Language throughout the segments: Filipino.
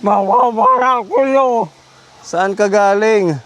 Mawawala ko yun. Saan ka galing?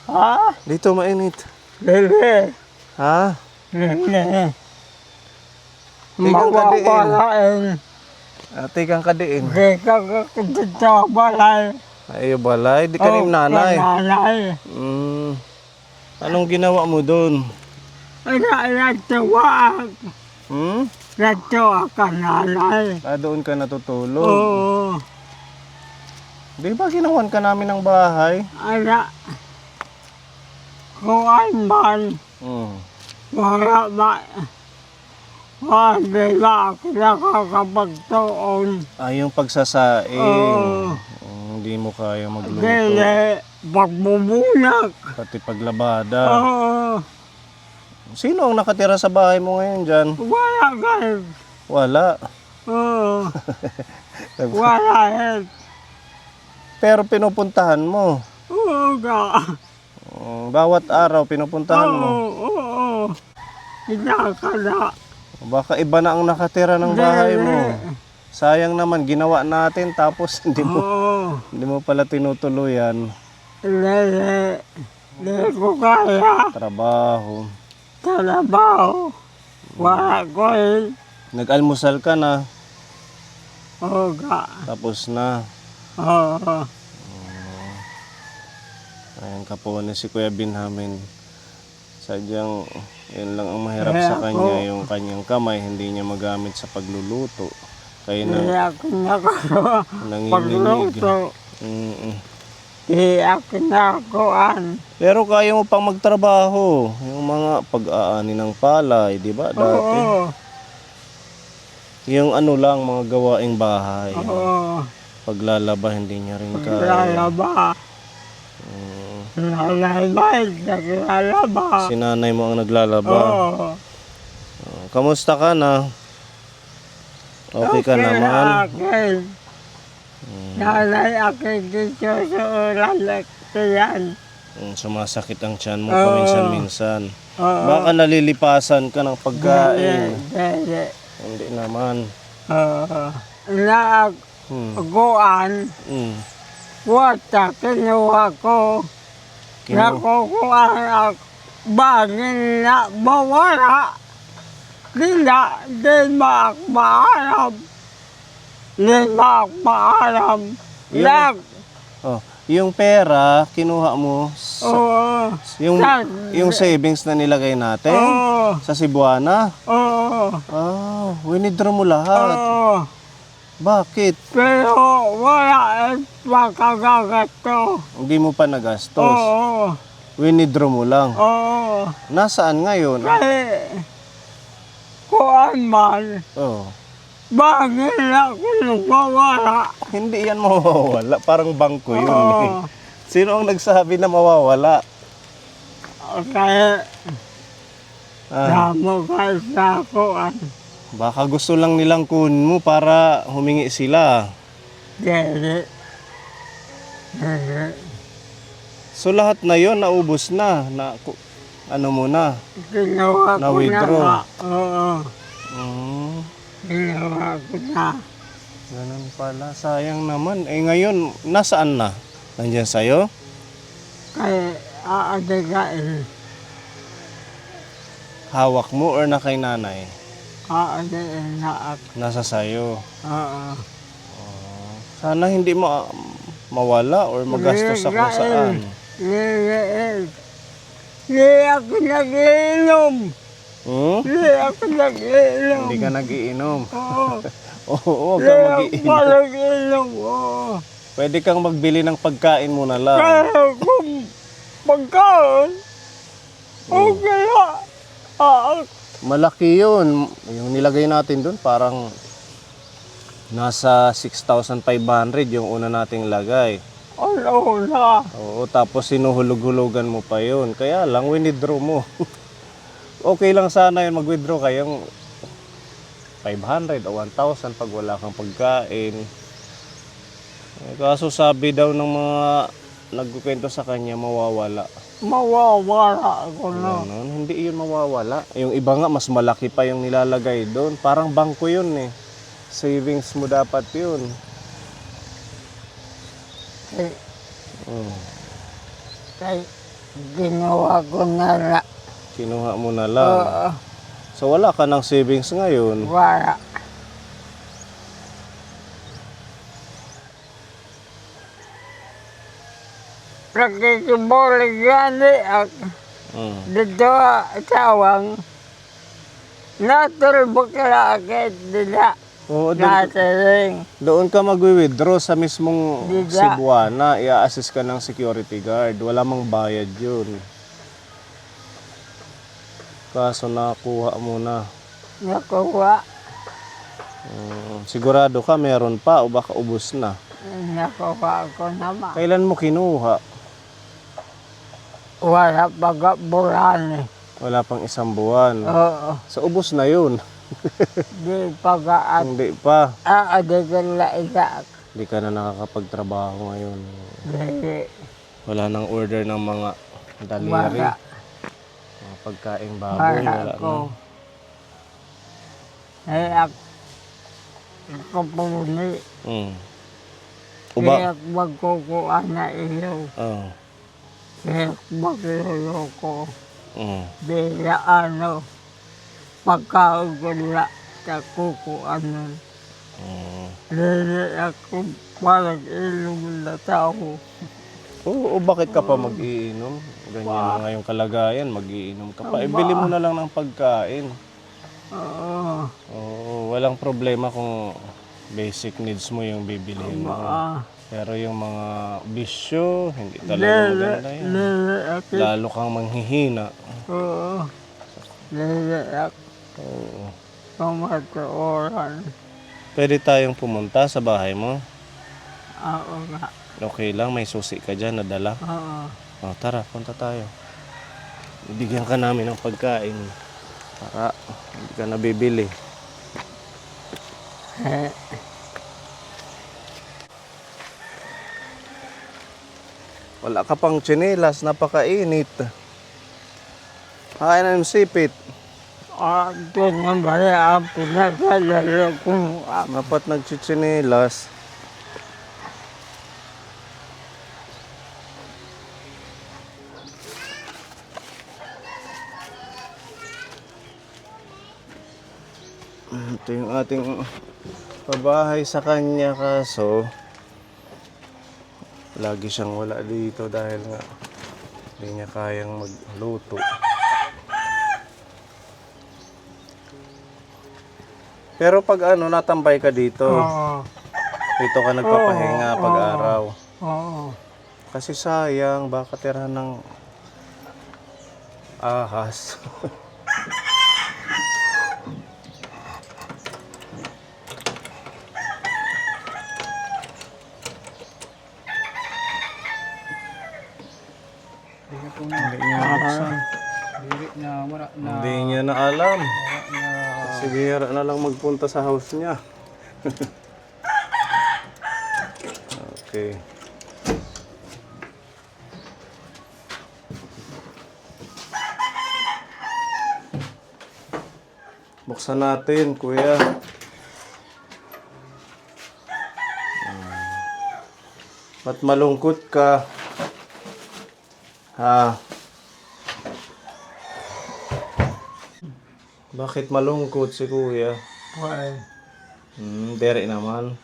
Ha? Dito mainit. Hindi. Ha? Hindi. Tingnan ka diin. Mawawalain. Ate kang kadiin. Hindi ka kakita balay. Ay, balay. Di ka rin nanay. Nanay. Anong ginawa mo doon? Natuwa. Natuwa ka nanay. Doon ka natutulog. Oo. Di ba ginawan ka namin ng bahay? Kuwan man. Wala ba? Hindi ba ako nakakapagtuon? Yung pagsasaing. Oo. Hindi mo kaya magluto. Hindi. Pagbubunak. Pati paglabada. Oo. Sino ang nakatira sa bahay mo ngayon dyan? Wala kayo. Wala. Oo. Wala eh. Pero pinupuntahan mo. Oo ka. Bawat araw pinupuntahan mo. Oo. Hindi ka na. Baka iba na ang nakatira ng bahay mo. Sayang naman, ginawa natin tapos hindi mo pala tinutuluyan. Hindi ko kaya. Trabaho. Wala ko eh. Nag-almusal ka na. Oo ka. Tapos na. Oo. Ayan ka po na si Kuya Binhamin. Sadyang yun lang ang mahirap sa kanya. Yung kanyang kamay hindi niya magamit sa pagluluto. Kaya nanginginig. Pero kaya mo pang magtrabaho. Yung mga pag-aani ng palay, di ba? Dati. Yung ano lang, mga gawaing bahay. Paglalaba, hindi niya rin kaya. Paglalaba. Naglalaba. Si nanay mo ang naglalaba. Kamusta ka na? Okay ka naman? Okay. Nanay, aking dito sa ulan yan. Sumasakit ang tiyan mo paminsan-minsan. Baka nalilipasan ka ng pagkain. Hindi naman. Naaguan. Wata, kinuha ko. Nakukuha ang bagay na mawala. Di maaram. Yung pera, kinuha mo, yung savings na nilagay natin sa Cebuana? Winidraw mo lahat. Bakit? Pero wala makagagasto. Hindi mo pa nagastos? Winidraw mo lang? Nasaan ngayon? Kuan man. Bakit na kung mawawala? Hindi yan mawawala. Parang bangko yun. Sino ang nagsabi na mawawala? Kaya damo ka sa kuan. Baka gusto lang nilang kunin mo para humingi sila. Hindi. So lahat na yon naubos na. Ano mo na? Ginawa ko Na-withdraw. na. Ginawa ko na. Ganun pala. Sayang naman. Ngayon, nasaan na? Nandiyan sa'yo? Kaya aadigain. Hawak mo or na kay nanay? Aadigain na ako. Nasa sa'yo. Oo. Sana hindi mo mawala or magastos sa kung saan. Hindi ako nag-iinom. Hindi ako nag-iinom. Hindi ka nag-iinom. Oo. Huwag kang mag-iinom. Nag-iinom. Pwede kang magbili ng pagkain muna lang. Kaya kung pagkain, okay lang. Malaki yun. Yung nilagay natin dun parang nasa 6,500 yung una nating lagay. Ano na? Oo, tapos sinuhulog-hulugan mo pa yun. Kaya lang, winidraw mo. Okay lang sana yun, mag-withdraw kayong 500 o 1,000 pag wala kang pagkain. Kaso sabi daw ng mga nagkukwento sa kanya, mawawala. Mawawala ako na. Hindi yun mawawala. Yung iba nga, mas malaki pa yung nilalagay doon. Parang bangko yun eh. Savings mo dapat yun. Eh, Mm. kay ginawa ko na lang. Kinuha mo na lang. Oo, So wala ka ng savings ngayon. wala. Nakikibulig yan ako. Mm. Dito tawang natulbog ka agad nila. Oo, Natiling. doon ka magwi-withdraw sa mismong Dida. Cebuana. I-assist ka ng security guard. Wala mang bayad yun. Kaso nakuha mo na. Nakuha. Sigurado ka meron pa o baka ubos na. Nakuha ko naman. Kailan mo kinuha? Wala pag-bulan eh. Wala pang isang buwan. Oo. So ubos na yun. Di pag-aat. Hindi pa. Adigala isa. Hindi ka na nakakapagtrabaho ngayon. Di. Wala nang order ng mga daliri. Wala. Mga pagkaing baboy. Wala Wala ko. na. Eh ako puni. Uba. Kaya magkukuha na iyo. Oh. Kaya maglulu ko. Bila pagkaugula sa kukuanan. Lili ako parang ilong na tao. Oo, bakit ka pa mag-iinom? Ganyan na ngayong kalagayan, mag-iinom ka pa. Ibili mo na lang ng pagkain. Oo. Oo, walang problema kung basic needs mo yung bibilihin mo. Pero yung mga bisyo, hindi talaga maganda yan. Lili ako. Lalo kang manghihina. Oo. Lili ako. Oo. Pamatuoran. Pwede tayong pumunta sa bahay mo. Oo nga. Okay lang, may susi ka dyan, nadala. Oo. O, tara, punta tayo. Bibigyan ka namin ng pagkain. Para hindi ka nabibili. Wala ka pang tsinelas, napakainit. Kain na yung sipit. Ito nga ba ang pinasalala kong Dapat nagtsitsinelas. Ito yung ating pabahay sa kanya, kaso lagi siyang wala dito dahil nga hindi niya kayang magluto. Pero pag natambay ka dito, Oo. dito ka nagpapahinga pag araw. Oo. Kasi sayang, baka tirahan ng ahas. Hindi niya nabuksan. Hindi niya na alam. Sige, hira na lang magpunta sa house niya. Okay. Buksan natin, kuya. Ba't malungkot ka? Ha? Bakit malungkot si kuya? Well, Dere naman.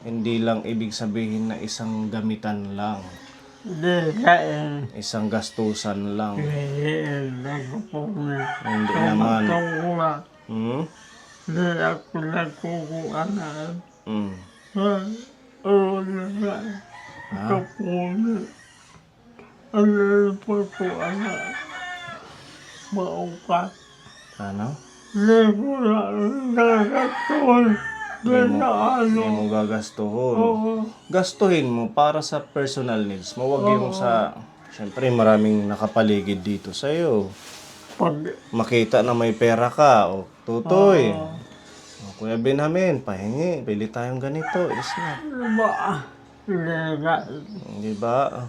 Hindi lang ibig sabihin na isang gamitan lang. di kain. Isang gastusan lang. Nagpupuna. Hindi naman. Kukuha. Di Hmm? ako nagkukuha na. Hmm. Oo na. Kapuna. Ano po po na. Maukat. Ano? Di mo na nagkatuon. Di na Hindi ano. mo gagastuhon. Oo. Gastuhin mo para sa personal needs mo. Huwag yung sa... Siyempre, maraming nakapaligid dito sa'yo. Pag Makita na may pera ka. O, tutoy. O, Kuya Benjamin, pahingi. Bili tayong ganito. Is na. ba? Lega. Di ba?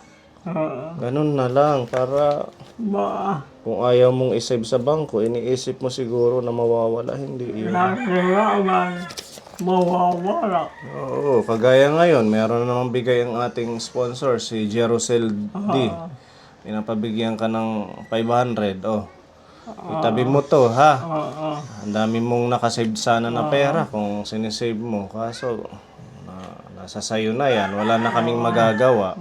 Ganun na lang para Ba, kung ayaw mong isave sa bangko, iniisip mo siguro na mawawala, hindi yun. naman mawawala. Oo, kagaya ngayon, meron na namang bigay ang ating sponsor, si Jerocel D. Pinapabigyan ka ng 500. Oh, itabi mo to, ha? Ang dami mong nakasave sana na pera kung sinisave mo. Kaso, nasa sayo na yan. Wala na kaming magagawa.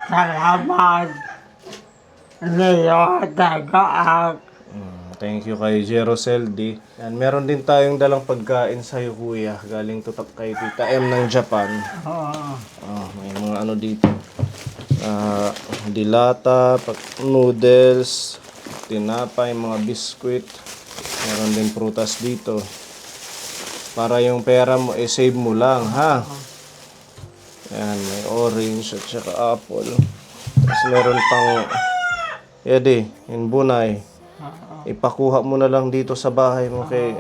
Salamat. Niyo tagaan. Thank you kay Jerocel D. Yan, meron din tayong dalang pagkain sa'yo, kuya. Galing to kay Tita M ng Japan. May mga ano dito. Dilata, noodles, tinapay, mga biskwit. Meron din prutas dito. Para yung pera mo, save mo lang, ha? Yan, may orange at saka apple. Tapos meron pang, yadi, inbunay. Ipakuha mo na lang dito sa bahay mo kay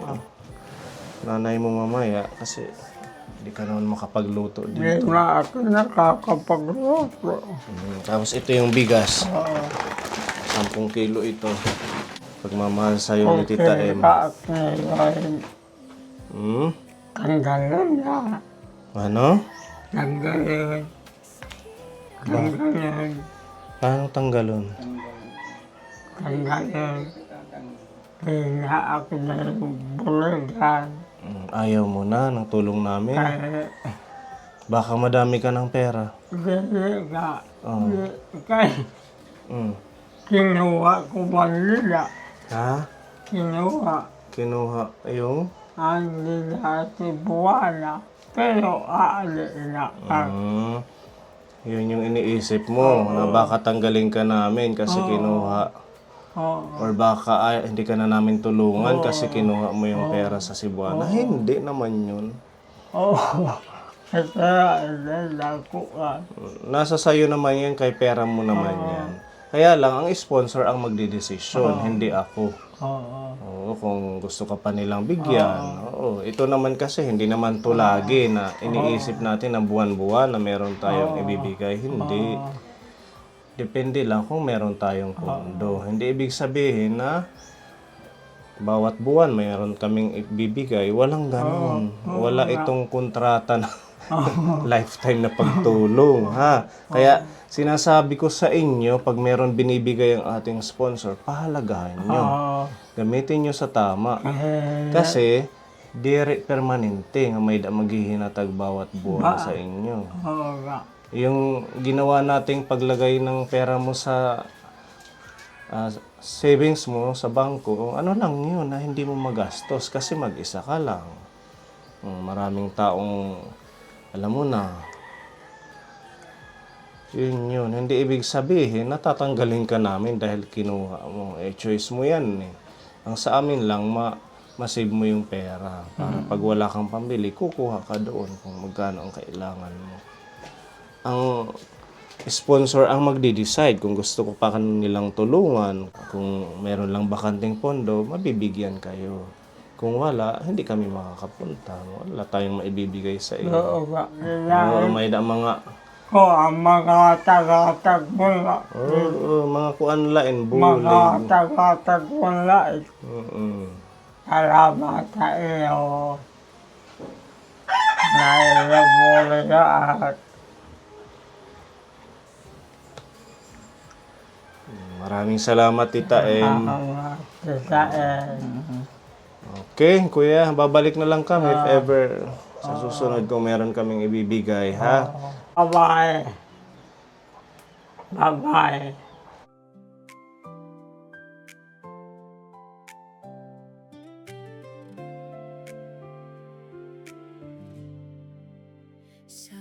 nanay mo mamaya kasi hindi ka naman makapagluto dito. Hindi na ako nakakapagluto. Tapos ito yung bigas. 10 kilo ito. Pagmamahal sa'yo ni Tita M. Tanggalin na. Ano? Tanggalin. Tanggalin. Paano tanggalon? Tanggalin. Hindi na ako na buligan. Ayaw mo na ng tulong namin. Kaya Baka madami ka ng pera. hindi ka. Kaya Mm. kinuha ko ba nila? Ha? Kinuha. Kinuha yung? Ang nila si Buwana. Pero aalis na ka. Yun yung iniisip mo na baka tanggalin ka namin kasi kinuha. Or baka hindi ka na namin tulungan kasi kinuha mo yung pera sa Cebuana. Hindi naman yun. Kaya nila ko ka. Nasa sayo naman yan, kay pera mo naman yan. Kaya lang, ang sponsor ang magdidesisyon, hindi ako. Oo, kung gusto ka pa nilang bigyan. Oo, ito naman kasi, hindi naman to lagi na iniisip natin na buwan-buwan na meron tayong ibibigay. Hindi. Depende lang kung meron tayong pondo. Hindi ibig sabihin na bawat buwan mayroon kaming ibibigay. Walang ganun. Wala itong kontrata na lifetime na pagtulong, ha? Kaya sinasabi ko sa inyo, pag meron binibigay ang ating sponsor, pahalagahan nyo. Gamitin nyo sa tama. Kasi, dire permanente nga may maghihinatag bawat buwan sa inyo. Yung ginawa nating paglagay ng pera mo sa savings mo sa bangko, ano lang yun na hindi mo magastos kasi mag-isa ka lang. Maraming taong, alam mo na, yun. Hindi ibig sabihin na tatanggalin ka namin dahil kinuha mo. Choice mo yan eh. Ang sa amin lang, masave mo yung pera. Para pag wala kang pambili, kukuha ka doon kung magkano ang kailangan mo. Ang sponsor ang magde-decide kung gusto ko pa nilang tulungan. Kung meron lang bakanting pondo, mabibigyan kayo. Kung wala, hindi kami makakapunta. Wala tayong maibibigay sa iyo. May mga... ang mga taga-tagmula. mga kuan lain, Mga bulig. taga-tagmula. Salamat sa iyo. Nailabuli ka at Maraming salamat, Tita M. Okay, kuya, babalik na lang kami if ever sa susunod kung meron kaming ibibigay, ha? Bye-bye. Bye-bye. So